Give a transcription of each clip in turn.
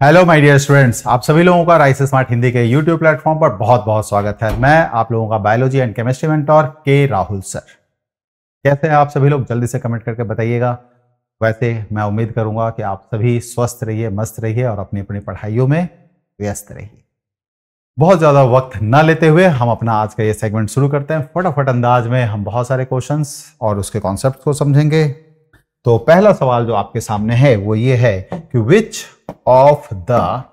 Hello my dear students, आप सभी लोगों का राइस स्मार्ट हिंदी के यूट्यूब प्लेटफॉर्म पर बहुत बहुत स्वागत है। मैं आप लोगों का बायोलॉजी एंड केमिस्ट्री मेंटोर के राहुल सर। कैसे हैं आप सभी लोग? जल्दी से कमेंट करके बताइएगा। वैसे मैं उम्मीद करूंगा कि आप सभी स्वस्थ रहिए, मस्त रहिए और अपनी अपनी पढ़ाइयों में व्यस्त रहिए। बहुत ज़्यादा वक्त ना लेते हुए हम अपना आज का ये सेगमेंट शुरू करते हैं। फटाफट अंदाज में हम बहुत सारे क्वेश्चंस और उसके कॉन्सेप्ट को समझेंगे। तो पहला सवाल जो आपके सामने है वो ये है कि विच of the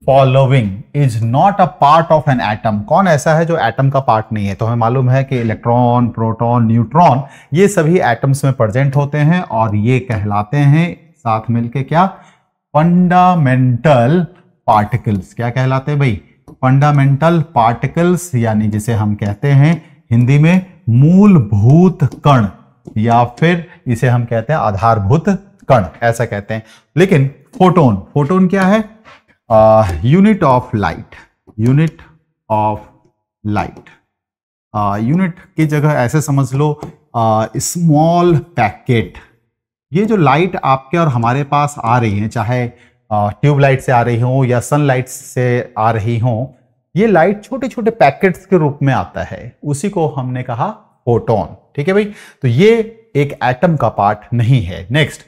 following is not a part of an atom. कौन ऐसा है जो एटम का पार्ट नहीं है? तो हमें मालूम है कि इलेक्ट्रॉन, प्रोटॉन, न्यूट्रॉन ये सभी एटम्स में प्रेजेंट होते हैं और ये कहलाते हैं साथ मिलके क्या? Fundamental particles. क्या कहलाते हैं भाई? फंडामेंटल पार्टिकल्स, यानी जिसे हम कहते हैं हिंदी में मूलभूत कण, या फिर इसे हम कहते हैं आधारभूत कण, ऐसा कहते हैं। लेकिन फोटोन, फोटोन क्या है? Unit of light. Unit of light, unit की जगह ऐसे समझ लो स्मॉल पैकेट। ये जो लाइट आपके और हमारे पास आ रही है, चाहे ट्यूबलाइट से आ रही हो या सनलाइट से आ रही हो, ये लाइट छोटे छोटे पैकेट्स के रूप में आता है, उसी को हमने कहा फोटोन। ठीक है भाई? तो ये एक एटम का पार्ट नहीं है। Next,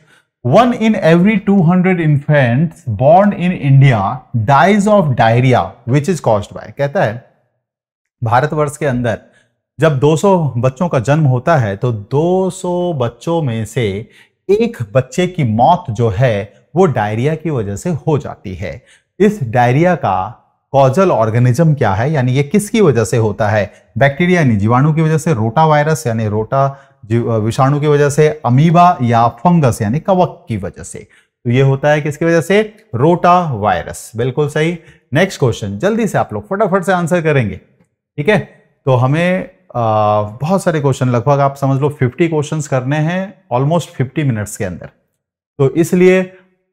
1 in every 200 infants born in India dies of diarrhea which is caused by। कहता है भारतवर्ष के अंदर जब 200 बच्चों का जन्म होता है तो 200 बच्चों में से एक बच्चे की मौत जो है वो डायरिया की वजह से हो जाती है। इस डायरिया का कॉजल ऑर्गेनिज्म क्या है, यानी ये किसकी वजह से होता है? बैक्टीरिया यानी जीवाणु की वजह से, रोटा वायरस यानी रोटा विषाणु की वजह से, अमीबा या फंगस यानी कवक की वजह से। तो ये होता है किसकी वजह से? Rota virus. बिल्कुल सही। नेक्स्ट क्वेश्चन, जल्दी से आप लोग फटाफट से आंसर करेंगे। ठीक है? तो हमें बहुत सारे क्वेश्चन, लगभग आप समझ लो 50 क्वेश्चंस करने हैं ऑलमोस्ट 50 मिनट्स के अंदर। तो इसलिए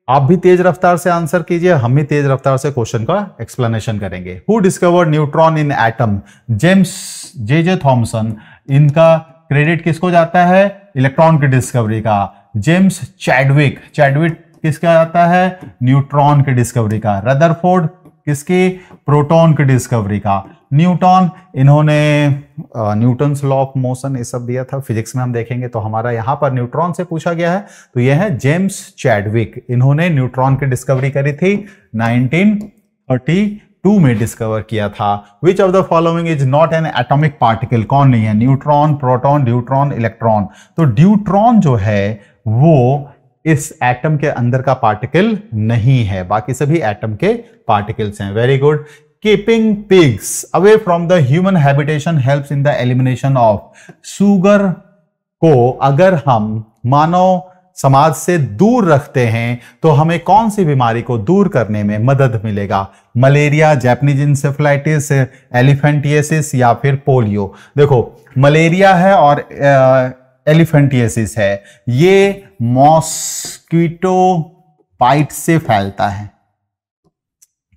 आप भी तेज रफ्तार से आंसर कीजिए, हम भी तेज रफ्तार से क्वेश्चन का एक्सप्लेनेशन करेंगे। Who discovered neutron in atom? James J Thomson. इनका क्रेडिट किसको जाता है? इलेक्ट्रॉन की डिस्कवरी का। जेम्स चैडविक, चैडविक किसका जाता है? न्यूट्रॉन की डिस्कवरी का। रदरफोर्ड किसकी? प्रोटॉन की डिस्कवरी का। न्यूटन, इन्होंने न्यूटन्स लॉ ऑफ मोशन ये सब दिया था, फिजिक्स में हम देखेंगे। तो हमारा यहां पर न्यूट्रॉन से पूछा गया है, तो यह है जेम्स चैडविक। इन्होंने न्यूट्रॉन की डिस्कवरी करी थी 1932 में डिस्कवर किया था। विच of the following is not an atomic particle? कौन नहीं है? Neutron, proton, deuteron, electron. तो ड्यूट्रॉन जो है वो इस एटम के अंदर का पार्टिकल नहीं है, बाकी सभी एटम के पार्टिकल्स हैं। Very good. Keeping pigs away from the human habitation helps in the elimination of sugar। को अगर हम मानव समाज से दूर रखते हैं तो हमें कौन सी बीमारी को दूर करने में मदद मिलेगा? मलेरिया, जापानीज इंसेफेलाइटिस, एलिफेंटियासिस या फिर पोलियो। देखो, मलेरिया है और एलिफेंटियासिस है, ये मॉस्किटो बाइट से फैलता है।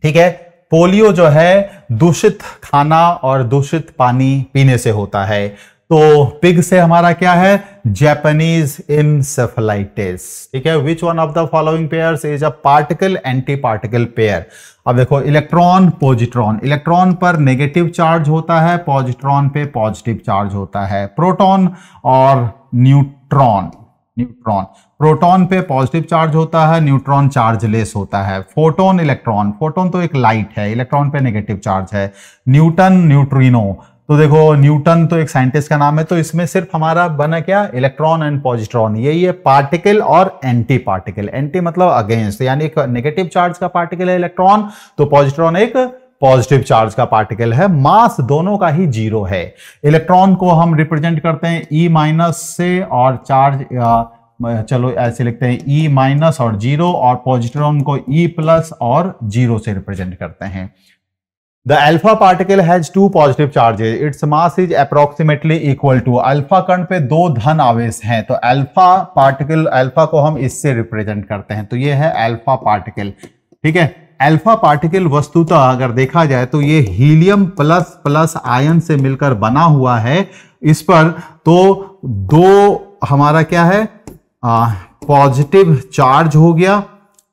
ठीक है? पोलियो जो है दूषित खाना और दूषित पानी पीने से होता है। तो पिग से हमारा क्या है? Japanese encephalitis. ठीक है? Which one of the following pairs is a particle anti particle pair? अब देखो, इलेक्ट्रॉन, पॉजिट्रॉन। इलेक्ट्रॉन पर नेगेटिव चार्ज होता है, पॉजिट्रॉन पे पॉजिटिव चार्ज होता है। प्रोटॉन और न्यूट्रॉन, न्यूट्रॉन प्रोटॉन पे पॉजिटिव चार्ज होता है, न्यूट्रॉन चार्जलेस होता है। फोटोन, इलेक्ट्रॉन, फोटोन तो एक लाइट है, इलेक्ट्रॉन पे नेगेटिव चार्ज है। Newton, neutrino. तो देखो, न्यूटन तो एक साइंटिस्ट का नाम है, तो इसमें सिर्फ हमारा बना क्या? Electron and positron. यही है पार्टिकल और एंटी पार्टिकल। एंटी मतलब अगेंस्ट, यानी एक नेगेटिव चार्ज का पार्टिकल है इलेक्ट्रॉन, तो पॉजिट्रॉन एक पॉजिटिव चार्ज का पार्टिकल है। मास दोनों का ही जीरो है। इलेक्ट्रॉन को हम रिप्रेजेंट करते हैं ई माइनस से, और चार्ज चलो ऐसे लिखते हैं ई माइनस और जीरो, और पॉजिट्रॉन को ई प्लस और जीरो से रिप्रेजेंट करते हैं। The alpha particle has 2 positive charges, it's mass is approximately equal to. Alpha कण पे 2 धन आवेश हैं, तो अल्फा पार्टिकल, अल्फा को हम इससे रिप्रेजेंट करते हैं, तो ये है अल्फा पार्टिकल। ठीक है? अल्फा पार्टिकल वस्तुतः अगर देखा जाए तो ये हीलियम प्लस प्लस आयन से मिलकर बना हुआ है। इस पर तो 2 हमारा क्या है? पॉजिटिव चार्ज हो गया,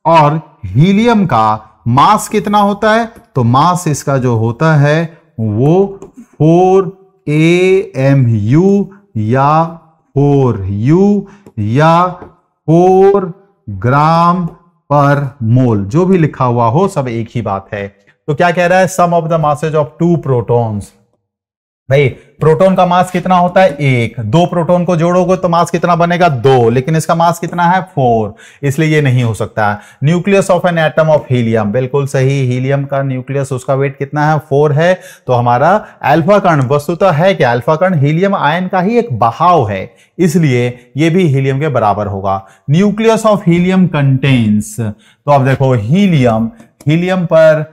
और हीलियम का मास कितना होता है? तो मास इसका जो होता है वो 4 AMU या 4U या 4 ग्राम पर मोल, जो भी लिखा हुआ हो सब एक ही बात है। तो क्या कह रहा है? Sum of the masses of 2 protons. भाई प्रोटॉन का मास कितना होता है? 1। 2 प्रोटॉन को जोड़ोगे तो मास कितना बनेगा? 2, लेकिन इसका मास कितना है? 4, इसलिए ये नहीं हो सकता है। Nucleus of an atom of helium, बिल्कुल सही, हीलियम का न्यूक्लियस, उसका वेट कितना है? 4 है। तो हमारा अल्फा कण वस्तुतः है क्या? अल्फा कण हीलियम आयन का ही एक बहाव है, इसलिए ये भी हीलियम के बराबर होगा। न्यूक्लियस ऑफ हीलियम कंटेन्स, तो अब देखो हीलियम पर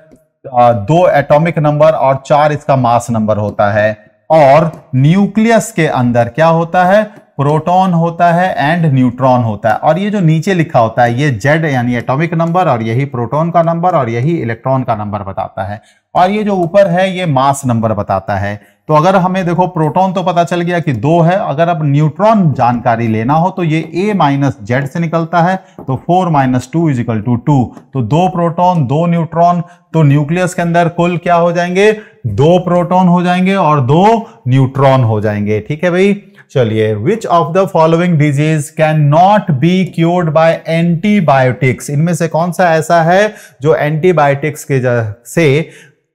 2 एटॉमिक नंबर और 4 इसका मास नंबर होता है, और न्यूक्लियस के अंदर क्या होता है? प्रोटॉन होता है एंड न्यूट्रॉन होता है। और ये जो नीचे लिखा होता है ये Z यानी एटॉमिक नंबर, और यही प्रोटॉन का नंबर और यही इलेक्ट्रॉन का नंबर बताता है, और ये जो ऊपर है ये मास नंबर बताता है। तो अगर हमें देखो प्रोटॉन तो पता चल गया कि 2 है, अगर अब न्यूट्रॉन जानकारी लेना हो तो ये A माइनस Z से निकलता है, तो 4 माइनस 2 इज इक्वल टू 2। तो 2 प्रोटॉन 2 न्यूट्रॉन, तो न्यूक्लियस के अंदर कुल क्या हो जाएंगे? 2 प्रोटॉन हो जाएंगे और 2 न्यूट्रॉन हो जाएंगे। ठीक है भाई, चलिए। विच of the following disease can not be cured by antibiotics? इनमें से कौन सा ऐसा है जो एंटीबायोटिक्स के से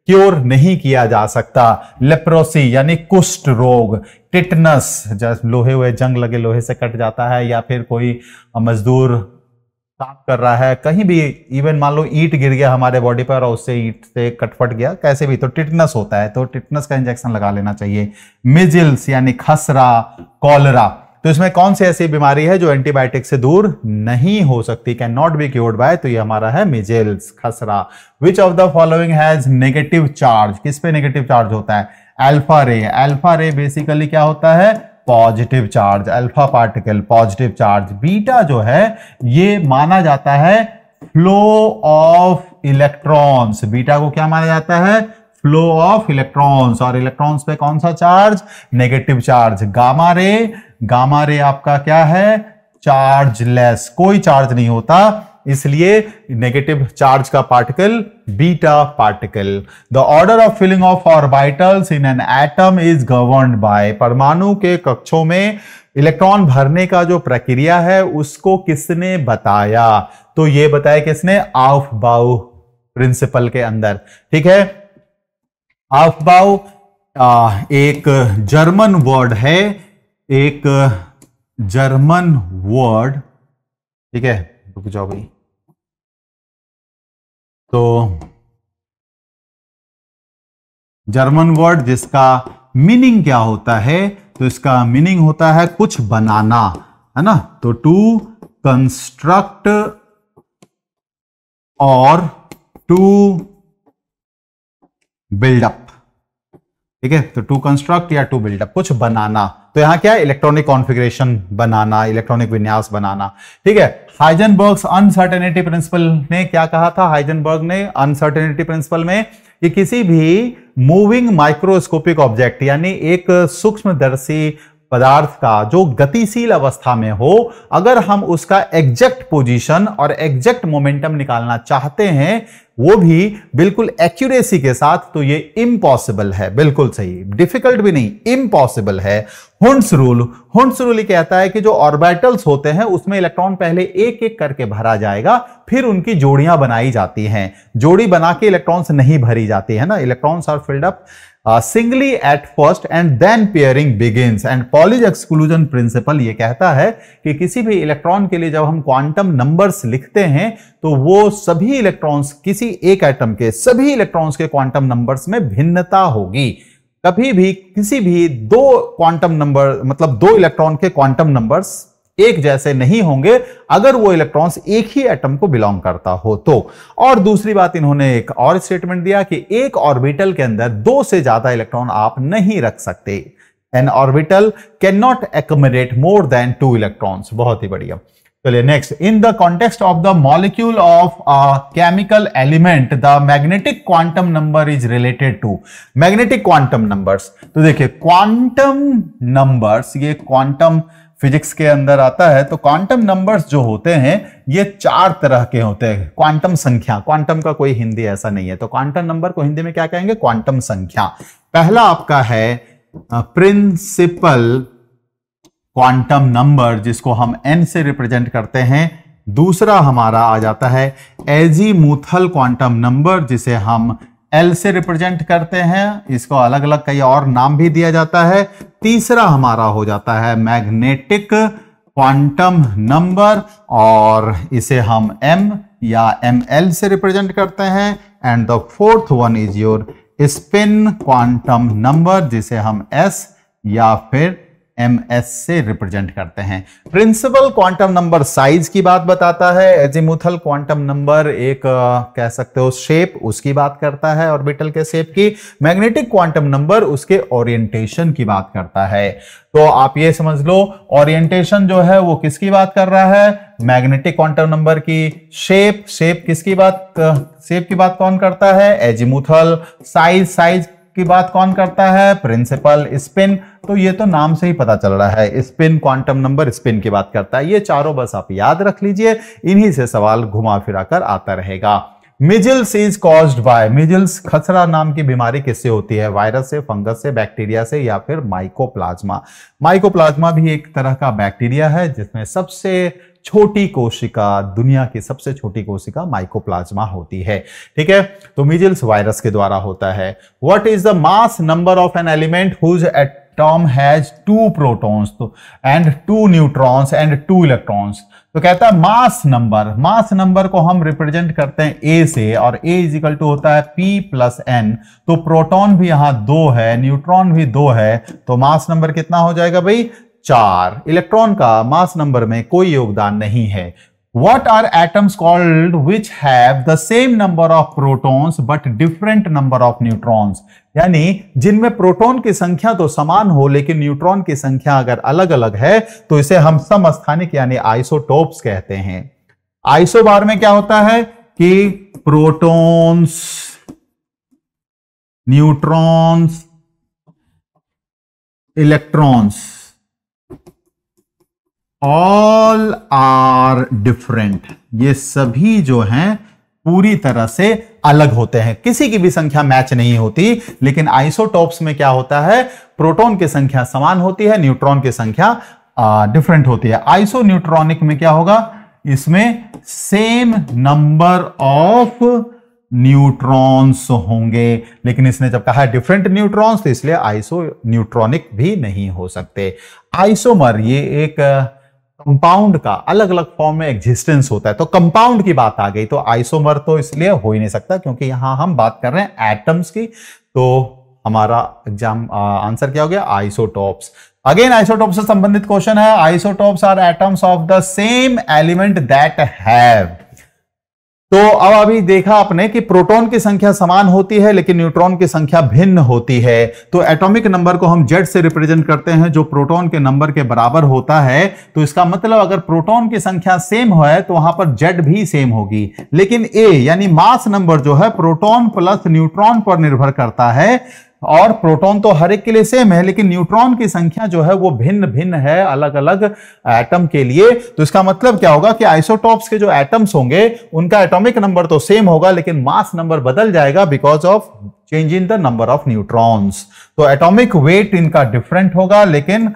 क्योर नहीं किया जा सकता? लेप्रोसी यानी कुष्ठ रोग, टिटनस, जैसे लोहे हुए जंग लगे लोहे से कट जाता है, या फिर कोई मजदूर काम कर रहा है कहीं भी, इवन मान लो ईंट गिर गया हमारे बॉडी पर और उससे ईंट से कटफट गया, कैसे भी, तो टिटनस होता है, तो टिटनस का इंजेक्शन लगा लेना चाहिए। मिजिल्स यानी खसरा, कॉलरा, तो इसमें कौन सी ऐसी बीमारी है जो एंटीबायोटिक से दूर नहीं हो सकती? Can not be cured by, तो ये हमारा है मिजिल्स, खसरा। विच of the following has negative charge? किस पे नेगेटिव चार्ज होता है? अल्फा रे। अल्फा रे बेसिकली क्या होता है? Positive charge, alpha particle positive charge. Beta जो है ये माना जाता है फ्लो ऑफ इलेक्ट्रॉन्स, बीटा को क्या माना जाता है? फ्लो ऑफ इलेक्ट्रॉन्स, और इलेक्ट्रॉन्स पे कौन सा charge? Negative charge. Gamma ray आपका क्या है? चार्जलेस, कोई चार्ज नहीं होता, इसलिए नेगेटिव चार्ज का particle beta particle. The order of filling of orbitals in an atom is governed by, परमाणु के कक्षों में इलेक्ट्रॉन भरने का जो प्रक्रिया है उसको किसने बताया? तो ये बताया किसने? आउफबाउ प्रिंसिपल के अंदर। ठीक है, आउफबाउ एक जर्मन वर्ड है, एक जर्मन वर्ड, ठीक है, रुक जाओ भाई। तो जर्मन वर्ड जिसका मीनिंग क्या होता है? तो इसका मीनिंग होता है कुछ बनाना, है ना, तो टू कंस्ट्रक्ट और टू बिल्डअप। ठीक है, तो टू कंस्ट्रक्ट या टू बिल्डअप, कुछ बनाना। तो यहां क्या है? इलेक्ट्रॉनिक कॉन्फ़िगरेशन बनाना, इलेक्ट्रॉनिक विन्यास बनाना। ठीक है, हाइजेनबर्ग्स अनसर्टेनिटी प्रिंसिपल ने क्या कहा था? हाइजेनबर्ग ने अनसर्टेनिटी प्रिंसिपल में कि किसी भी मूविंग माइक्रोस्कोपिक ऑब्जेक्ट यानी एक सूक्ष्मदर्शी पदार्थ का जो गतिशील अवस्था में हो, अगर हम उसका एग्जैक्ट पोजीशन और एग्जैक्ट मोमेंटम निकालना चाहते हैं, वो भी बिल्कुल एक्यूरेसी के साथ, तो ये इम्पॉसिबल है। बिल्कुल सही, डिफिकल्ट भी नहीं, इम्पॉसिबल है। हुंड्स रूल कहता है कि जो ऑर्बिटल्स होते हैं उसमें इलेक्ट्रॉन पहले एक एक करके भरा जाएगा, फिर उनकी जोड़ियां बनाई जाती हैं। जोड़ी बना के इलेक्ट्रॉन्स नहीं भरी जाती है ना, electrons are filled up singly at first and then pairing begins. And Pauli's exclusion principle ये कहता है कि किसी भी इलेक्ट्रॉन के लिए जब हम क्वांटम नंबर्स लिखते हैं तो वो सभी इलेक्ट्रॉन्स, किसी एक एटम के सभी इलेक्ट्रॉन्स के क्वांटम नंबर्स में भिन्नता होगी। कभी भी किसी भी दो क्वांटम नंबर, मतलब दो इलेक्ट्रॉन के क्वांटम नंबर्स एक जैसे नहीं होंगे अगर वो इलेक्ट्रॉन्स एक ही एटम को बिलोंग करता हो तो। और दूसरी बात, इन्होंने एक और स्टेटमेंट दिया कि एक ऑर्बिटल के अंदर दो से ज्यादा इलेक्ट्रॉन आप नहीं रख सकते। An orbital can not accommodate more than 2 electrons. बहुत ही बढ़िया। चलिए next, in the context of the molecule of a chemical element the magnetic quantum number is related to. Magnetic quantum numbers, तो देखिए क्वांटम नंबर्स, ये quantum physics के अंदर आता है तो क्वांटम नंबर्स जो होते हैं ये 4 तरह के होते हैं। क्वांटम संख्या, क्वांटम का कोई हिंदी ऐसा नहीं है, तो क्वांटम नंबर को हिंदी में क्या कहेंगे? क्वांटम संख्या। पहला आपका है प्रिंसिपल क्वांटम नंबर, जिसको हम n से रिप्रेजेंट करते हैं। दूसरा हमारा आ जाता है एजीमुथल क्वांटम नंबर, जिसे हम L से रिप्रेजेंट करते हैं। इसको अलग अलग कई और नाम भी दिया जाता है। तीसरा हमारा हो जाता है मैग्नेटिक क्वांटम नंबर, और इसे हम M या ML से रिप्रेजेंट करते हैं। And the fourth one is your spin quantum number, जिसे हम S या फिर MS से रिप्रेजेंट करते हैं। प्रिंसिपल क्वांटम नंबर साइज की बात बताता है। एजीमुथल क्वांटम नंबर एक कह सकते हो शेप, उसकी बात करता है ऑर्बिटल के शेप की। मैग्नेटिक क्वांटम नंबर उसके ओरिएंटेशन की बात करता है। तो आप ये समझ लो ओरिएंटेशन जो है वो किसकी बात कर रहा है? मैग्नेटिक क्वांटम नंबर की। शेप, शेप किसकी बात, शेप की बात कौन करता है? एजीमुथल। साइज, साइज की बात कौन करता है? प्रिंसिपल। स्पिन, तो ये तो नाम से ही पता चल रहा है, स्पिन क्वांटम नंबर स्पिन की बात करता है। ये चारों बस आप याद रख लीजिए, इन्हीं से सवाल घुमा फिरा कर आता रहेगा। Measles is caused bye, measles खसरा नाम की बीमारी किससे होती है? वायरस से, फंगस से, बैक्टीरिया से या फिर माइकोप्लाज्मा। माइकोप्लाज्मा भी एक तरह का बैक्टीरिया है जिसमें सबसे छोटी कोशिका, दुनिया की सबसे छोटी कोशिका माइकोप्लाज्मा होती है। ठीक है, तो मीजल्स वायरस के द्वारा होता है। What is the mass number of an element whose atom has 2 protons and 2 neutrons and 2 electrons. तो कहता है मास नंबर, मास नंबर को हम रिप्रेजेंट करते हैं A से, और A इज इक्वल टू होता है P प्लस N। तो प्रोटॉन भी यहां 2 है, न्यूट्रॉन भी 2 है, तो मास नंबर कितना हो जाएगा भाई? 4। इलेक्ट्रॉन का मास नंबर में कोई योगदान नहीं है। What are atoms called which have the same number of protons but different number of neutrons? यानी जिनमें प्रोटॉन की संख्या तो समान हो लेकिन न्यूट्रॉन की संख्या अगर अलग अलग है तो इसे हम समस्थानिक यानी आइसोटोप्स कहते हैं। आइसो बार में क्या होता है कि protons, neutrons, electrons all are different, ये सभी जो हैं पूरी तरह से अलग होते हैं, किसी की भी संख्या मैच नहीं होती। लेकिन आइसोटोप्स में क्या होता है? प्रोटॉन की संख्या समान होती है, न्यूट्रॉन की संख्या डिफरेंट होती है। आइसो न्यूट्रॉनिक में क्या होगा? इसमें सेम नंबर ऑफ न्यूट्रॉन्स होंगे, लेकिन इसने जब कहा डिफरेंट न्यूट्रॉन्स तो इसलिए आइसो न्यूट्रॉनिक भी नहीं हो सकते। आइसोमर ये एक कंपाउंड का अलग अलग फॉर्म में एग्जिस्टेंस होता है, तो कंपाउंड की बात आ गई, तो आइसोमर तो इसलिए हो ही नहीं सकता क्योंकि यहां हम बात कर रहे हैं एटम्स की। तो हमारा एग्जाम आंसर क्या हो गया? आइसोटोप्स। अगेन आइसोटोप्स से संबंधित क्वेश्चन है। Isotopes are atoms of the same element that have. तो अब अभी देखा आपने कि प्रोटॉन की संख्या समान होती है लेकिन न्यूट्रॉन की संख्या भिन्न होती है। तो एटॉमिक नंबर को हम Z से रिप्रेजेंट करते हैं जो प्रोटॉन के नंबर के बराबर होता है। तो इसका मतलब अगर प्रोटॉन की संख्या सेम है तो वहां पर Z भी सेम होगी, लेकिन A यानी मास नंबर जो है प्रोटॉन प्लस न्यूट्रॉन पर निर्भर करता है। और प्रोटॉन तो हर एक के लिए सेम है लेकिन न्यूट्रॉन की संख्या जो है वो भिन्न भिन्न है अलग अलग एटम के लिए। तो इसका मतलब क्या होगा कि आइसोटोप्स के जो एटम्स होंगे उनका एटॉमिक नंबर तो सेम होगा लेकिन मास नंबर बदल जाएगा because of change in the number of neutrons. तो एटॉमिक वेट इनका डिफरेंट होगा लेकिन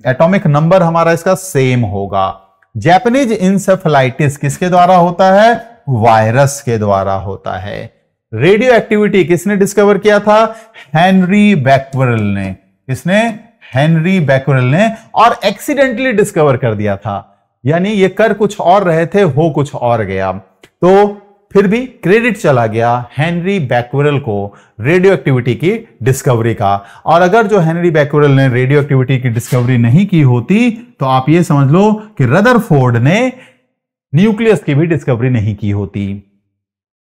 एटॉमिक नंबर हमारा इसका सेम होगा। जैपनीज इंसेफेलाइटिस किसके द्वारा होता है? वायरस के द्वारा होता है। रेडियो एक्टिविटी किसने डिस्कवर किया था? हेनरी बैक्वेरेल ने। किसने? हेनरी बैक्वेरेल ने, और एक्सीडेंटली डिस्कवर कर दिया था, यानी ये कर कुछ और रहे थे, हो कुछ और गया, तो फिर भी क्रेडिट चला गया हेनरी बैक्वेरेल को रेडियो एक्टिविटी की डिस्कवरी का। और अगर जो हेनरी बैक्वेरेल ने रेडियो एक्टिविटी की डिस्कवरी नहीं की होती तो आप ये समझ लो कि रदरफोर्ड ने न्यूक्लियस की भी डिस्कवरी नहीं की होती।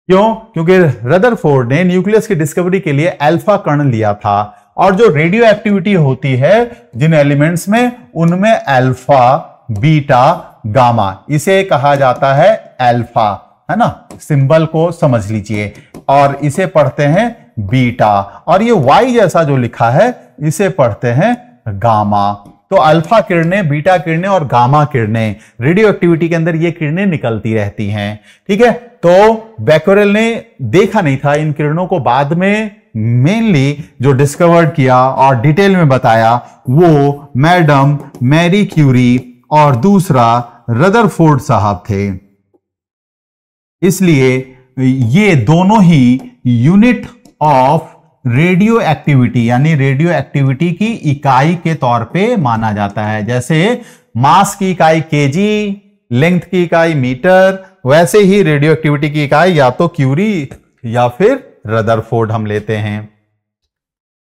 क्यों? क्योंकि रदरफोर्ड ने न्यूक्लियस की डिस्कवरी के लिए अल्फा कण लिया था, और जो रेडियो एक्टिविटी होती है जिन एलिमेंट्स में उनमें अल्फा, बीटा, गामा, इसे कहा जाता है अल्फा, है ना? सिंबल को समझ लीजिए, और इसे पढ़ते हैं बीटा, और ये वाई जैसा जो लिखा है इसे पढ़ते हैं गामा। तो अल्फा किरणें, बीटा किरणें और गामा किरणें, रेडियो एक्टिविटी के अंदर ये किरणें निकलती रहती हैं। ठीक है, तो बैक्यूरेल ने देखा नहीं था इन किरणों को, बाद में मेनली जो डिस्कवर्ड किया और डिटेल में बताया वो मैडम मैरी क्यूरी और दूसरा रदरफोर्ड साहब थे। इसलिए ये दोनों ही यूनिट ऑफ रेडियो एक्टिविटी यानी रेडियो एक्टिविटी की इकाई के तौर पे माना जाता है। जैसे मास की इकाई केजी, लेंथ की इकाई मीटर, वैसे ही रेडियो एक्टिविटी की इकाई या तो क्यूरी या फिर रदरफोर्ड हम लेते हैं।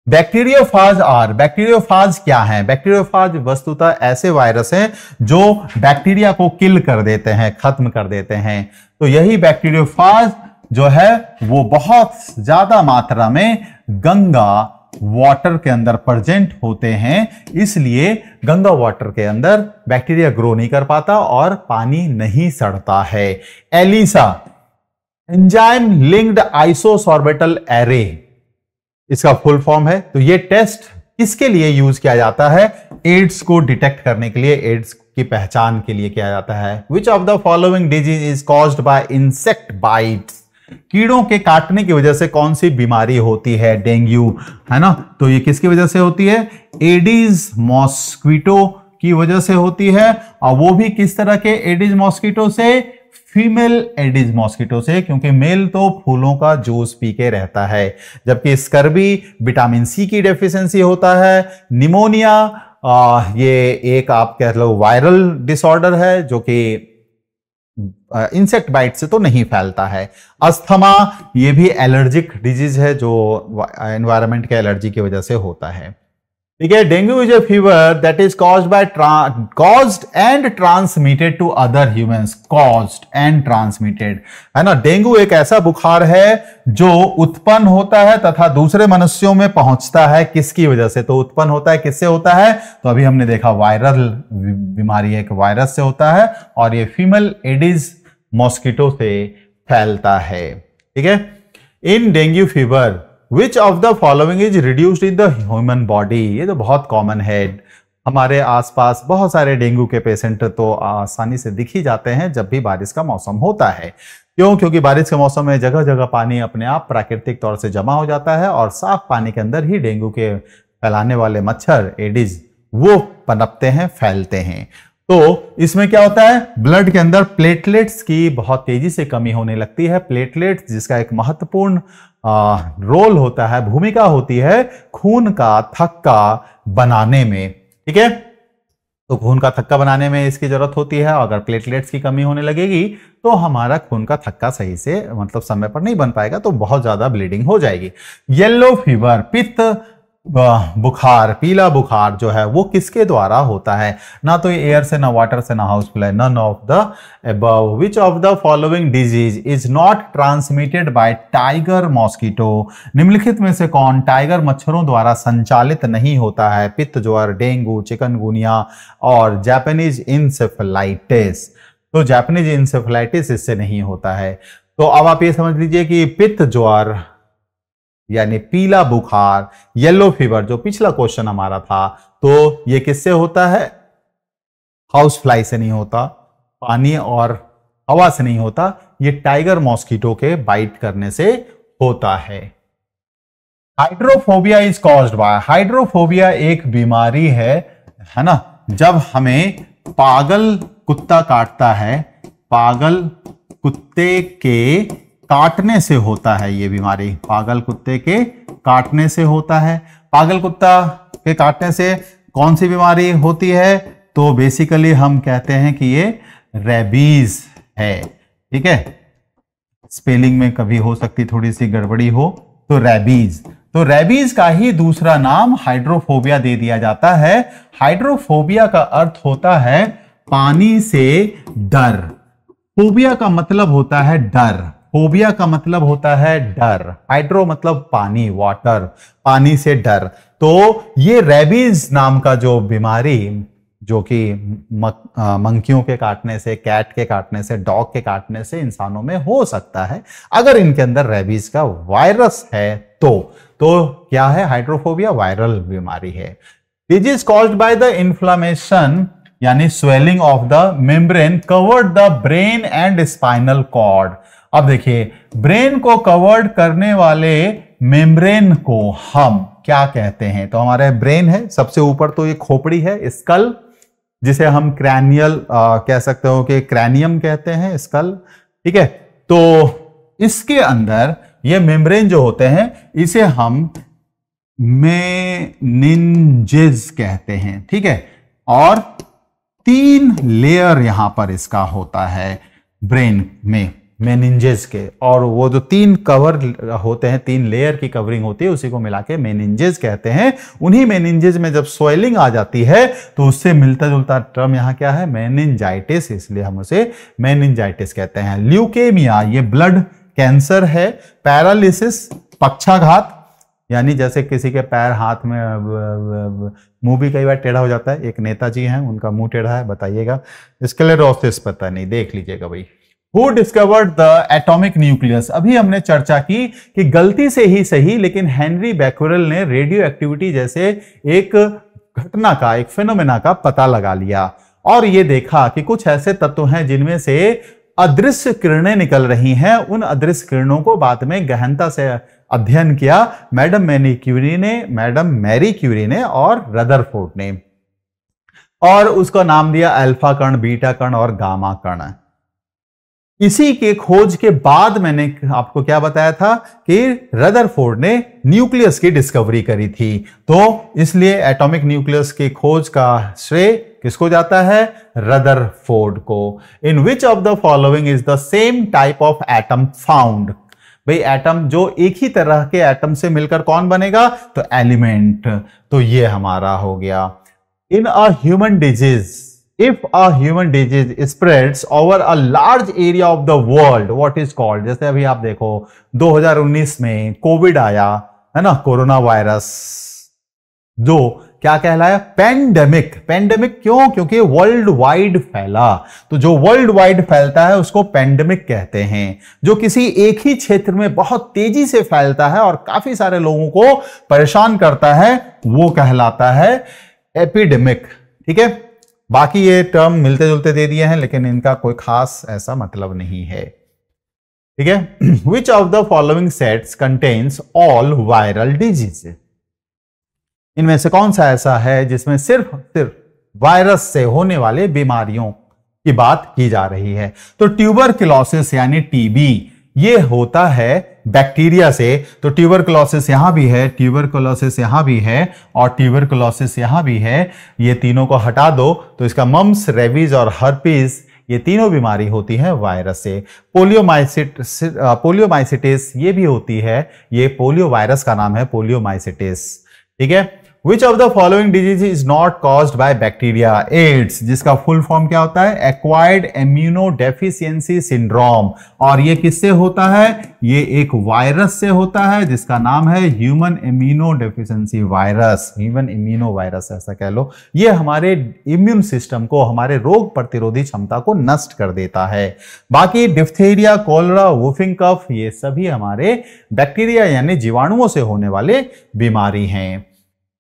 बैक्टीरियोफाज क्या है? बैक्टीरियोफाज वस्तुतः ऐसे वायरस हैं जो बैक्टीरिया को किल कर देते हैं, खत्म कर देते हैं। तो यही बैक्टीरियोफाज जो है वो बहुत ज्यादा मात्रा में गंगा वाटर के अंदर प्रेजेंट होते हैं, इसलिए गंगा वाटर के अंदर बैक्टीरिया ग्रो नहीं कर पाता और पानी नहीं सड़ता है। एलिसा, एंजाइम लिंक्ड आइसोसॉर्बिटल एरे, इसका फुल फॉर्म है। तो ये टेस्ट किसके लिए यूज किया जाता है? एड्स को डिटेक्ट करने के लिए, एड्स की पहचान के लिए किया जाता है। Which of the following disease is caused bye insect bytes? कीड़ों के काटने की वजह से कौन सी बीमारी होती है? डेंगू, है ना। तो ये किसकी वजह से होती है? एडिस मॉस्क्विटो की वजह से होती है। और वो भी किस तरह के एडिस मॉस्क्विटो से? फीमेल एडिस मॉस्किटो से, क्योंकि मेल तो फूलों का जूस पी के रहता है, जबकि स्कर्बी विटामिन सी की डेफिशिएंसी होता है। निमोनिया ये एक आप कह लो वायरल डिसऑर्डर है जो कि इंसेक्ट बाइट से तो नहीं फैलता है। अस्थमा ये भी एलर्जिक डिजीज है जो एनवायरनमेंट के एलर्जी की वजह से होता है। ठीक है, dengue is a fever that is caused and transmitted to other humans. Caused and transmitted, है ना। डेंगू एक ऐसा बुखार है जो उत्पन्न होता है तथा दूसरे मनुष्यों में पहुंचता है। किसकी वजह से? तो उत्पन्न होता है, किससे होता है? तो अभी हमने देखा वायरल बीमारी है, एक वायरस से होता है और ये फीमेल एडिस मॉस्किटो से फैलता है। ठीक है, in dengue fever Which of the following is reduced in the human body? ये तो बहुत कॉमन है, हमारे आसपास बहुत सारे डेंगू के पेशेंट तो आसानी से दिख ही जाते हैं जब भी बारिश का मौसम होता है। क्यों? क्योंकि बारिश के मौसम में जगह जगह पानी अपने आप प्राकृतिक तौर से जमा हो जाता है और साफ पानी के अंदर ही डेंगू के फैलाने वाले मच्छर एडिस वो पनपते हैं, फैलते हैं। तो इसमें क्या होता है? ब्लड के अंदर प्लेटलेट्स की बहुत तेजी से कमी होने लगती है। प्लेटलेट्स जिसका एक महत्वपूर्ण रोल होता है, भूमिका होती है खून का थक्का बनाने में। ठीक है, तो खून का थक्का बनाने में इसकी जरूरत होती है। अगर प्लेटलेट्स की कमी होने लगेगी तो हमारा खून का थक्का सही से मतलब समय पर नहीं बन पाएगा, तो बहुत ज्यादा ब्लीडिंग हो जाएगी। येलो फीवर, पित्त बुखार, पीला बुखार जो है वो किसके द्वारा होता है? ना तो ये एयर से, ना वाटर से, ना हाउसफुल है। None of the above. Which of the following disease is not transmitted by tiger mosquito? निम्नलिखित में से कौन टाइगर मच्छरों द्वारा संचालित नहीं होता है? पित्त ज्वर, डेंगू, चिकनगुनिया और जापानीज इंसेफेलाइटिस। तो जापानीज इंसेफेलाइटिस इससे नहीं होता है। तो अब आप ये समझ लीजिए कि पित्त ज्वर यानी पीला बुखार, येलो फीवर जो पिछला क्वेश्चन हमारा था, तो ये किससे होता है? हाउस फ्लाई से नहीं होता, पानी और हवा से नहीं होता, ये टाइगर मॉस्किटो के बाइट करने से होता है। Hydrophobia is caused bye, hydrophobia एक बीमारी है ना। जब हमें पागल कुत्ता काटता है, पागल कुत्ते के काटने से होता है ये बीमारी, पागल कुत्ते के काटने से होता है। पागल कुत्ता के काटने से कौन सी बीमारी होती है? तो बेसिकली हम कहते हैं कि ये रेबीज है। ठीक है, स्पेलिंग में कभी हो सकती थोड़ी सी गड़बड़ी हो, तो रेबीज। तो रेबीज का ही दूसरा नाम हाइड्रोफोबिया दे दिया जाता है। हाइड्रोफोबिया का अर्थ होता है पानी से डर। फोबिया का मतलब होता है डर, फोबिया का मतलब होता है डर। हाइड्रो मतलब पानी, वाटर, पानी से डर। तो ये रेबीज नाम का जो बीमारी जो कि मंकियों के काटने से, कैट के काटने से, डॉग के काटने से इंसानों में हो सकता है अगर इनके अंदर रेबीज का वायरस है तो क्या है? हाइड्रोफोबिया वायरल बीमारी है। Disease caused by the inflammation यानी swelling of the membrane covered the brain and spinal cord. अब देखिए, ब्रेन को कवर्ड करने वाले मेम्ब्रेन को हम क्या कहते हैं? तो हमारे ब्रेन है, सबसे ऊपर तो ये खोपड़ी है, स्कल, जिसे हम क्रैनियल कह सकते हो कि क्रैनियम कहते हैं, स्कल, ठीक है। तो इसके अंदर ये मेम्ब्रेन जो होते हैं इसे हम मेनिंजेस कहते हैं, ठीक है। और 3 लेयर यहां पर इसका होता है ब्रेन में, मेनिंजेस के, और वो जो 3 कवर होते हैं, 3 लेयर की कवरिंग होती है, उसी को मिला के मेनिंजेस कहते हैं। उन्हीं मेनिंजेस में जब स्वेलिंग आ जाती है तो उससे मिलता जुलता टर्म यहां क्या है? मेनिंजाइटिस, इसलिए हम उसे मेनिंजाइटिस कहते हैं। ल्यूकेमिया ये ब्लड कैंसर है। पैरालिसिस पक्षाघात, यानी जैसे किसी के पैर हाथ में, मुंह भी कई बार टेढ़ा हो जाता है, एक नेताजी हैं उनका मुंह टेढ़ा है, बताइएगा। स्क्लेरोसिस पता नहीं, देख लीजिएगा भाई। Who discovered the atomic nucleus? अभी हमने चर्चा की कि गलती से ही सही, लेकिन हेनरी बैक्यूरेल ने रेडियो एक्टिविटी जैसे एक घटना का, एक फिनोमेना का पता लगा लिया और ये देखा कि कुछ ऐसे तत्व हैं जिनमें से अदृश्य किरणें निकल रही हैं। उन अदृश्य किरणों को बाद में गहनता से अध्ययन किया मैडम मैरी क्यूरी ने और रदरफोर्ड ने, और उसका नाम दिया अल्फा कण, बीटा कण और गामा कण। इसी के खोज के बाद मैंने आपको क्या बताया था कि रदरफोर्ड ने न्यूक्लियस की डिस्कवरी करी थी। तो इसलिए एटॉमिक न्यूक्लियस की खोज का श्रेय किसको जाता है? रदरफोर्ड को। In which of the following is the same type of atom found? भाई एटम जो एक ही तरह के एटम से मिलकर कौन बनेगा? तो एलिमेंट। तो ये हमारा हो गया। In a human disease, if a human disease spreads over a large area of the world, what is called? जैसे अभी आप देखो 2019 में कोविड आया है ना, कोरोना वायरस, जो क्या कहलाया? पेंडेमिक। पेंडेमिक क्यों? क्योंकि वर्ल्ड वाइड फैला। तो जो वर्ल्ड वाइड फैलता है उसको पेंडेमिक कहते हैं। जो किसी एक ही क्षेत्र में बहुत तेजी से फैलता है और काफी सारे लोगों को परेशान करता है, वो कहलाता है एपिडेमिक, ठीक है। बाकी ये टर्म मिलते जुलते दे दिए हैं, लेकिन इनका कोई खास ऐसा मतलब नहीं है, ठीक है। Which of the following sets contains all viral disease? इनमें से कौन सा ऐसा है जिसमें सिर्फ वायरस से होने वाले बीमारियों की बात की जा रही है? तो ट्यूबरक्लोसिस यानी टीबी, ये होता है बैक्टीरिया से। तो ट्यूबरक्लोसिस यहां भी है, ट्यूबरक्लोसिस यहां भी है और ट्यूबरक्लोसिस यहां भी है। ये तीनों को हटा दो तो इसका मम्स, रेबीज और हर्पीज, ये तीनों बीमारी होती है वायरस से। पोलियोमाइसिटिस ये भी होती है, ये पोलियो वायरस का नाम है, पोलियोमाइसिटिस, ठीक है। Which of the following disease is not caused by bacteria? AIDS, जिसका फुल फॉर्म क्या होता है? Acquired immunodeficiency syndrome. और ये किससे होता है? ये एक वायरस से होता है जिसका नाम है human immunodeficiency virus, human immuno virus ऐसा कह लो। ये हमारे इम्यून सिस्टम को, हमारे रोग प्रतिरोधी क्षमता को नष्ट कर देता है। बाकी डिप्थीरिया, कोलरा, वुफिंग कफ, ये सभी हमारे बैक्टीरिया यानी जीवाणुओं से होने वाले बीमारी हैं।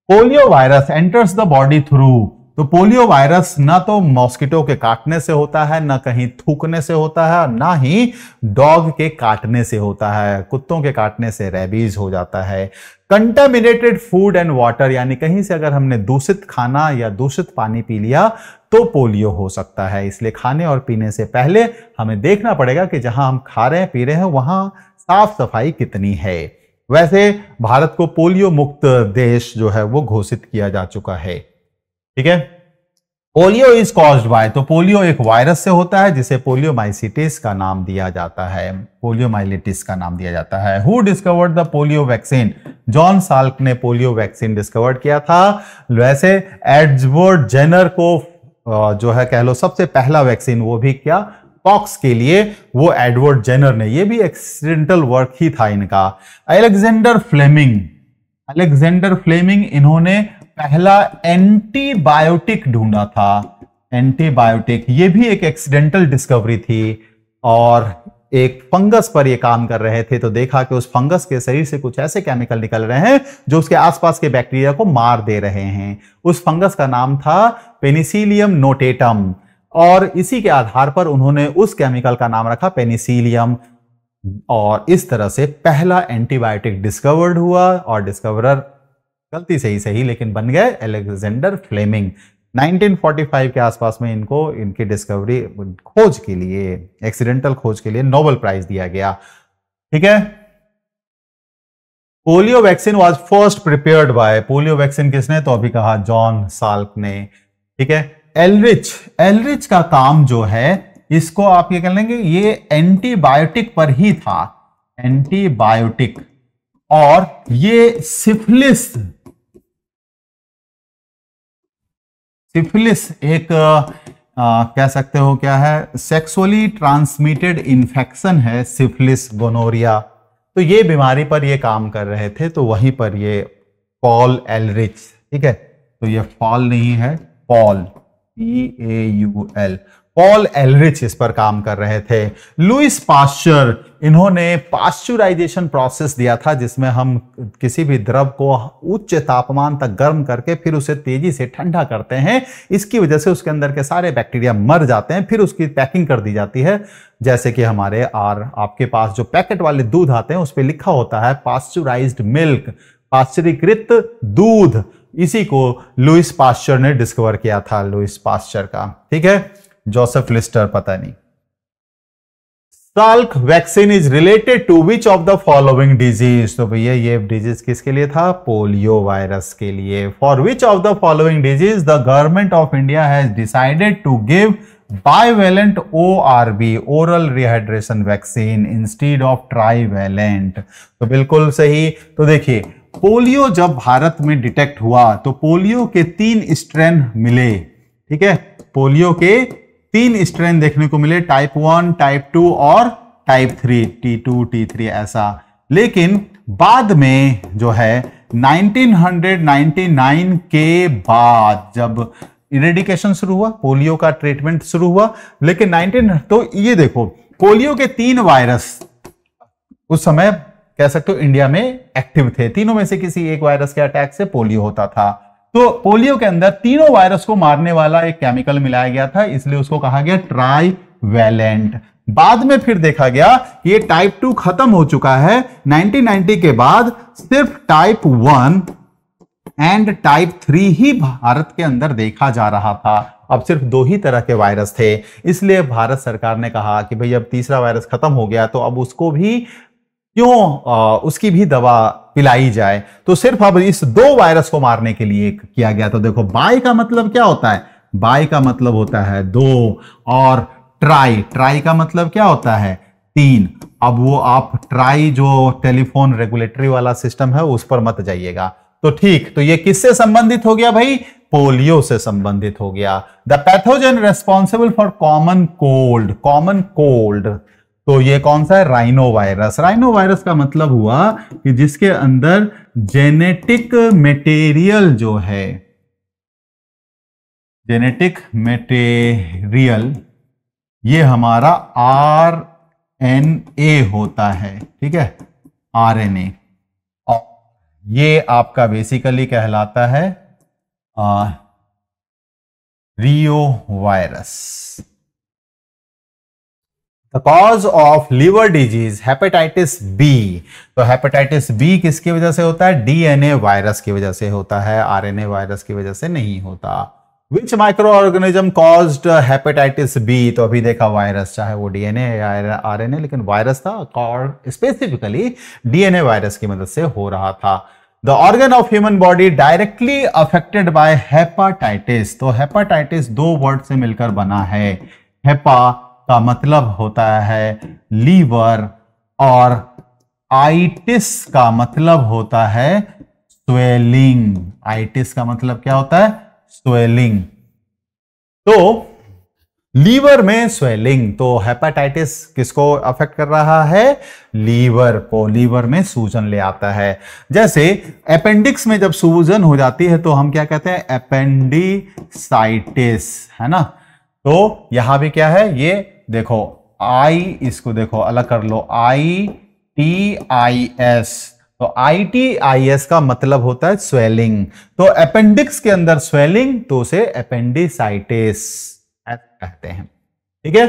Polio virus enters the body through. तो पोलियो वायरस ना तो मॉस्किटो के काटने से होता है, ना कहीं थूकने से होता है, ना ही डॉग के काटने से होता है। कुत्तों के काटने से रेबीज हो जाता है। कंटामिनेटेड फूड एंड वाटर, यानी कहीं से अगर हमने दूषित खाना या दूषित पानी पी लिया तो पोलियो हो सकता है। इसलिए खाने और पीने से पहले हमें देखना पड़ेगा कि जहां हम खा रहे हैं, पी रहे हैं, वहां साफ सफाई कितनी है। वैसे भारत को पोलियो मुक्त देश जो है वो घोषित किया जा चुका है, ठीक है। पोलियो इज कॉज्ड बाय, तो पोलियो एक वायरस से होता है जिसे पोलियोमाइसिटिस का नाम दिया जाता है, पोलियोमाइलिटिस का नाम दिया जाता है। Who discovered the polio vaccine? John Salk ने पोलियो वैक्सीन डिस्कवर किया था। वैसे एडवर्ड जेनर को जो है कह लो सबसे पहला वैक्सीन, वो भी क्या, पॉक्स के लिए, वो एडवर्ड जेनर ने, ये भी एक्सीडेंटल वर्क ही था इनका। अलेक्जेंडर फ्लेमिंग, इन्होंने पहला एंटीबायोटिक ढूंढा था। एंटीबायोटिक ये भी एक एक्सीडेंटल डिस्कवरी थी और एक फंगस पर ये काम कर रहे थे तो देखा कि उस फंगस के शरीर से कुछ ऐसे केमिकल निकल रहे हैं जो उसके आसपास के बैक्टीरिया को मार दे रहे हैं। उस फंगस का नाम था पेनिसिलियम नोटेटम और इसी के आधार पर उन्होंने उस केमिकल का नाम रखा पेनिसिलियम और इस तरह से पहला एंटीबायोटिक डिस्कवर्ड हुआ और डिस्कवरर गलती से ही सही लेकिन बन गए अलेक्जेंडर फ्लेमिंग। 1945 के आसपास में इनको इनकी डिस्कवरी खोज के लिए एक्सीडेंटल खोज के लिए नोबेल प्राइज दिया गया। ठीक है। Polio vaccine was first prepared by, polio vaccine किसने तो अभी कहा जॉन साल्क ने। ठीक है। एलरिच का काम जो है इसको आप ये कह लेंगे ये एंटीबायोटिक पर ही था, एंटीबायोटिक। और ये सिफिलिस एक कह सकते हो क्या है सेक्सुअली ट्रांसमिटेड इंफेक्शन है सिफिलिस गोनोरिया। तो ये बीमारी पर ये काम कर रहे थे तो वहीं पर ये पॉल एलरिच। ठीक है। तो ये पॉल नहीं है पॉल PAUL पॉल एलरिच इस पर काम कर रहे थे। लुइस पाश्चर इन्होंने पाश्चराइजेशन प्रोसेस दिया था जिसमें हम किसी भी द्रव को उच्च तापमान तक गर्म करके फिर उसे तेजी से ठंडा करते हैं। इसकी वजह से उसके अंदर के सारे बैक्टीरिया मर जाते हैं, फिर उसकी पैकिंग कर दी जाती है। जैसे कि हमारे आपके पास जो पैकेट वाले दूध आते हैं उस पर लिखा होता है पाश्चराइज्ड मिल्क, पाश्चरीकृत दूध। इसी को लुइस पाश्चर ने डिस्कवर किया था, लुइस पाश्चर का। ठीक है। जोसेफ लिस्टर पता नहीं। Salk vaccine is related to which of the following disease, तो भैया ये डिजीज किसके लिए था पोलियो वायरस के लिए। For which of the following disease the government of India has decided to give bivalent ORV oral rehydration vaccine instead of trivalent. तो बिल्कुल सही। तो देखिए पोलियो जब भारत में डिटेक्ट हुआ तो पोलियो के 3 स्ट्रेन मिले। ठीक है। पोलियो के 3 स्ट्रेन देखने को मिले, टाइप 1, टाइप 2 और टाइप 3, T2 T3 ऐसा। लेकिन बाद में जो है 1999 के बाद जब इरेडिकेशन शुरू हुआ, पोलियो का ट्रीटमेंट शुरू हुआ, लेकिन तो ये देखो पोलियो के 3 वायरस उस समय कह सकते हो इंडिया में एक्टिव थे। तीनों में से किसी एक वायरस के अटैक से पोलियो होता था। तो पोलियो के अंदर तीनों वायरस को मारने वाला एक केमिकल मिलाया गया था, इसलिए उसको कहा गया ट्राइवेलेंट। बाद में फिर देखा गया कि ये टाइप 2 खत्म हो चुका है। 1990 के बाद सिर्फ टाइप 1 एंड टाइप 3 ही भारत के अंदर देखा जा रहा था। अब सिर्फ 2 ही तरह के वायरस थे, इसलिए भारत सरकार ने कहा कि भाई अब तीसरा वायरस खत्म हो गया तो अब उसको भी उसकी भी दवा पिलाई जाए। तो सिर्फ अब इस 2 वायरस को मारने के लिए किया गया। तो देखो बाई का मतलब क्या होता है, बाई का मतलब होता है 2 और ट्राई का मतलब क्या होता है 3। अब वो आप ट्राई जो टेलीफोन रेगुलेटरी वाला सिस्टम है उस पर मत जाइएगा। तो ठीक, तो ये किससे संबंधित हो गया भाई, पोलियो से संबंधित हो गया। The pathogen responsible for common cold, तो ये कौन सा है राइनो वायरस। राइनो वायरस का मतलब हुआ कि जिसके अंदर जेनेटिक मटेरियल जो है, जेनेटिक मटेरियल ये हमारा RNA होता है। ठीक है, RNA। और ये आपका बेसिकली कहलाता है reovirus. The cause of liver disease hepatitis B, तो हेपेटाइटिस बी किसकी वजह से होता है, DNA वायरस की वजह से होता है, RNA वायरस की वजह से नहीं होता। Which microorganism caused hepatitis B, तो अभी देखा वायरस, चाहे वो DNA या RNA, लेकिन वायरस था और स्पेसिफिकली DNA वायरस की मदद से हो रहा था। The organ of human body directly affected by hepatitis, तो हेपाटाइटिस 2 वर्ड से मिलकर बना है। हेपा का मतलब होता है लीवर और आइटिस का मतलब होता है स्वेलिंग। आइटिस का मतलब क्या होता है, स्वेलिंग। तो लीवर में स्वेलिंग, तो हेपेटाइटिस किसको अफेक्ट कर रहा है, लीवर को, लीवर में सूजन ले आता है। जैसे अपेंडिक्स में जब सूजन हो जाती है तो हम क्या कहते हैं, अपेंडिसाइटिस, है ना। तो यहां भी क्या है, ये देखो इसको देखो अलग कर लो, ITIS। तो ITIS का मतलब होता है स्वेलिंग। तो अपेंडिक्स के अंदर स्वेलिंग तो उसे अपेंडिसाइटिस कहते हैं। ठीक है।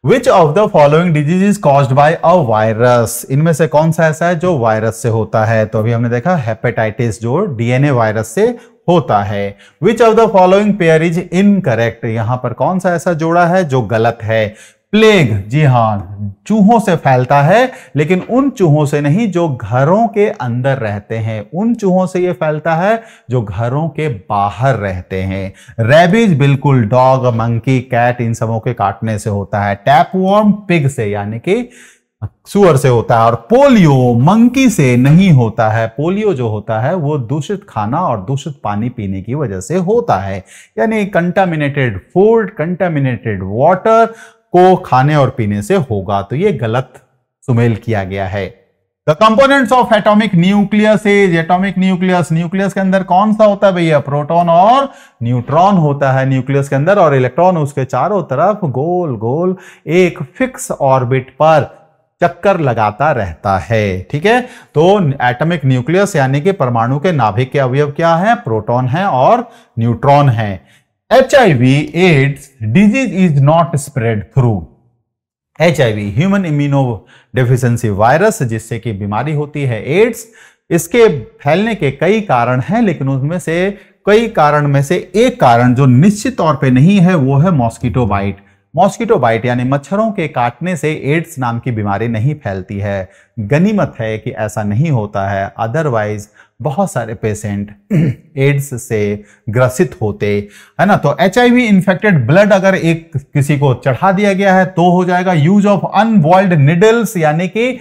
Which of the following disease is caused bye a virus, इनमें से कौन सा ऐसा है जो वायरस से होता है? तो अभी हमने देखा हेपेटाइटिस जो डीएनए वायरस से होता है। Which of the following pair is incorrect, यहां पर कौन सा ऐसा जोड़ा है जो गलत है? प्लेग, जी हां, चूहों से फैलता है, लेकिन उन चूहों से नहीं जो घरों के अंदर रहते हैं, उन चूहों से यह फैलता है जो घरों के बाहर रहते हैं। रेबीज बिल्कुल डॉग, मंकी, कैट इन सबों के काटने से होता है। टैपवर्म पिग से यानी कि सुअर से होता है। और पोलियो मंकी से नहीं होता है। पोलियो जो होता है वो दूषित खाना और दूषित पानी पीने की वजह से होता है, यानी कंटामिनेटेड फूड, कंटामिनेटेड वाटर को खाने और पीने से होगा। तो ये गलत सुमेल किया गया है। The components of atomic nucleus is, atomic nucleus, nucleus के अंदर कौन सा होता है भैया? प्रोटॉन और न्यूट्रॉन होता है न्यूक्लियस के अंदर, और इलेक्ट्रॉन उसके चारों तरफ गोल गोल एक फिक्स ऑर्बिट पर चक्कर लगाता रहता है। ठीक है। तो एटॉमिक न्यूक्लियस यानी कि परमाणु के नाभिक के अवयव क्या है? प्रोटॉन है और न्यूट्रॉन है। HIV AIDS disease is not spread through, HIV human immuno deficiency virus जिससे कि बीमारी होती है एड्स, इसके फैलने के कई कारण हैं, लेकिन उनमें से कई कारण में से एक कारण जो निश्चित तौर पे नहीं है वो है मॉस्किटो बाइट। मॉस्किटो बाइट यानी मच्छरों के काटने से एड्स नाम की बीमारी नहीं फैलती है। गनीमत है कि ऐसा नहीं होता है, अदरवाइज बहुत सारे पेशेंट एड्स से ग्रसित होते, है ना। तो HIV इन्फेक्टेड ब्लड अगर एक किसी को चढ़ा दिया गया है तो हो जाएगा। यूज ऑफ अनबॉइल्ड निडल्स यानी कि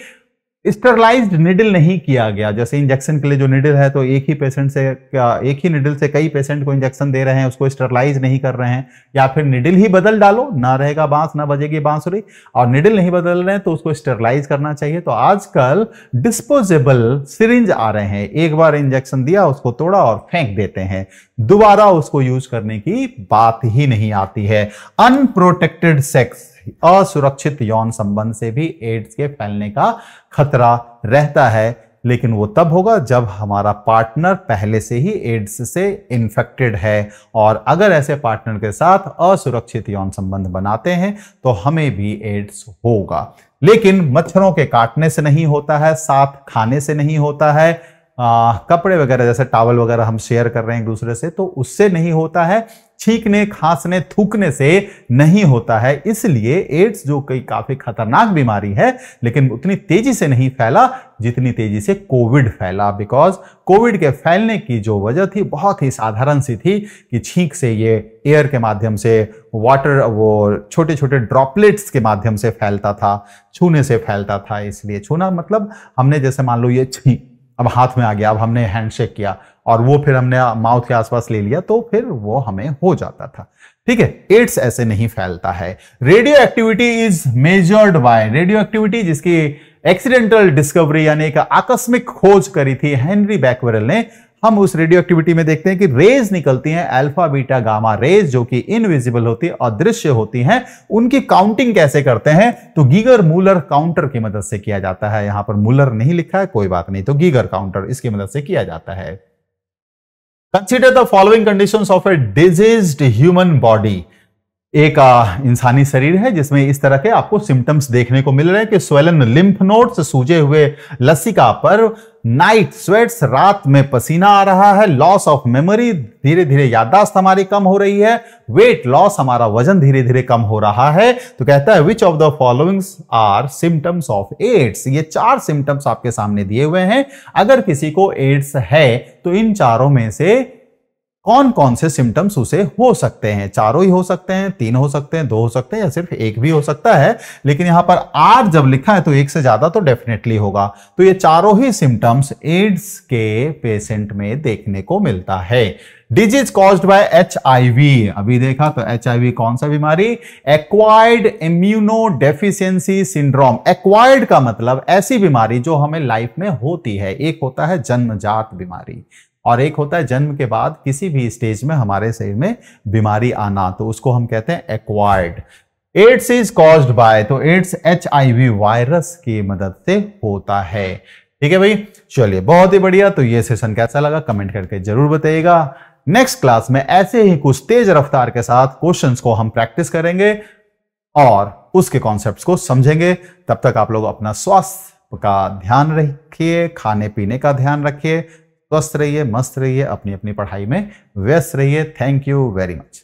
स्टरलाइज्ड निडल नहीं किया गया। जैसे इंजेक्शन के लिए जो निडल है तो एक ही पेशेंट से, एक ही निडल से कई पेशेंट को इंजेक्शन दे रहे हैं, उसको स्टरलाइज नहीं कर रहे हैं, या फिर निडल ही बदल डालो, ना रहेगा बांस ना बजेगी बांसुरी, और निडल नहीं बदल रहे हैं तो उसको स्टरलाइज करना चाहिए। तो आजकल डिस्पोजेबल सिरिंज आ रहे हैं, एक बार इंजेक्शन दिया उसको तोड़ा और फेंक देते हैं, दोबारा उसको यूज करने की बात ही नहीं आती है। अनप्रोटेक्टेड सेक्स, असुरक्षित यौन संबंध से भी एड्स के फैलने का खतरा रहता है, लेकिन वो तब होगा जब हमारा पार्टनर पहले से ही एड्स से इन्फेक्टेड है। और अगर ऐसे पार्टनर के साथ असुरक्षित यौन संबंध बनाते हैं तो हमें भी एड्स होगा। लेकिन मच्छरों के काटने से नहीं होता है, साथ खाने से नहीं होता है, कपड़े वगैरह जैसे टॉवल वगैरह हम शेयर कर रहे हैं एक दूसरे से तो उससे नहीं होता है, छींकने, खांसने, थूकने से नहीं होता है। इसलिए एड्स जो कई काफी खतरनाक बीमारी है, लेकिन उतनी तेजी से नहीं फैला जितनी तेजी से कोविड फैला। बिकॉज कोविड के फैलने की जो वजह थी बहुत ही साधारण सी थी कि छींक से, ये एयर के माध्यम से, वाटर, वो छोटे छोटे ड्रॉपलेट्स के माध्यम से फैलता था, छूने से फैलता था। इसलिए छूना मतलब हमने जैसे मान लो ये अब हाथ में आ गया, अब हमने हैंडशेक किया और वो फिर हमने माउथ के आसपास ले लिया तो फिर वो हमें हो जाता था। ठीक है। एड्स ऐसे नहीं फैलता है। Radio activity is measured by, radio activity जिसकी एक्सीडेंटल डिस्कवरी यानी एक आकस्मिक खोज करी थी हेनरी बैक्वेरेल ने, हम उस रेडियो एक्टिविटी में देखते हैं कि रेज निकलती हैं, अल्फा बीटा गामा रेज, जो कि इनविजिबल होती है, अदृश्य होती हैं। उनकी काउंटिंग कैसे करते हैं? तो गीगर मूलर काउंटर की मदद से किया जाता है। यहां पर मूलर नहीं लिखा है, कोई बात नहीं, तो गीगर काउंटर इसकी मदद से किया जाता है। Consider the following conditions of A diseased human body. एक इंसानी शरीर है जिसमें इस तरह के आपको सिम्टम्स देखने को मिल रहे हैं कि स्वेलन लिम्फ नोड्स, सूजे हुए लसिका पर, नाइट स्वेट्स, रात में पसीना आ रहा है, लॉस ऑफ मेमोरी, धीरे धीरे याददाश्त हमारी कम हो रही है, वेट लॉस, हमारा वजन धीरे धीरे कम हो रहा है। तो कहता है which of the followings are symptoms of AIDS. ये 4 सिम्टम्स आपके सामने दिए हुए हैं। अगर किसी को एड्स है तो इन चारों में से कौन कौन से सिम्टम्स उसे हो सकते हैं? चारों ही हो सकते हैं, 3 हो सकते हैं, 2 हो सकते हैं, या सिर्फ एक भी हो सकता है। लेकिन यहां पर आर जब लिखा है तो एक से ज्यादा तो डेफिनेटली होगा। तो ये चारों ही सिम्टम्स एड्स के पेशेंट में देखने को मिलता है। डिजीज कॉज्ड बाय HIV, अभी देखा तो HIV कौन सा बीमारी? Acquired immuno deficiency syndrome. Acquired का मतलब ऐसी बीमारी जो हमें लाइफ में होती है। एक होता है जन्मजात बीमारी और एक होता है जन्म के बाद किसी भी स्टेज में हमारे शरीर में बीमारी आना, तो उसको हम कहते हैं acquired. AIDS is caused by, तो एड्स HIV वायरस की मदद से होता है। ठीक है भाई, चलिए बहुत ही बढ़िया। तो ये सेशन कैसा लगा कमेंट करके जरूर बताइएगा। नेक्स्ट क्लास में ऐसे ही कुछ तेज रफ्तार के साथ क्वेश्चंस को हम प्रैक्टिस करेंगे और उसके कॉन्सेप्ट्स को समझेंगे। तब तक आप लोग अपना स्वास्थ्य का ध्यान रखिए, खाने पीने का ध्यान रखिए, स्वस्थ रहिए, मस्त रहिए, अपनी अपनी पढ़ाई में व्यस्त रहिए। Thank you very much.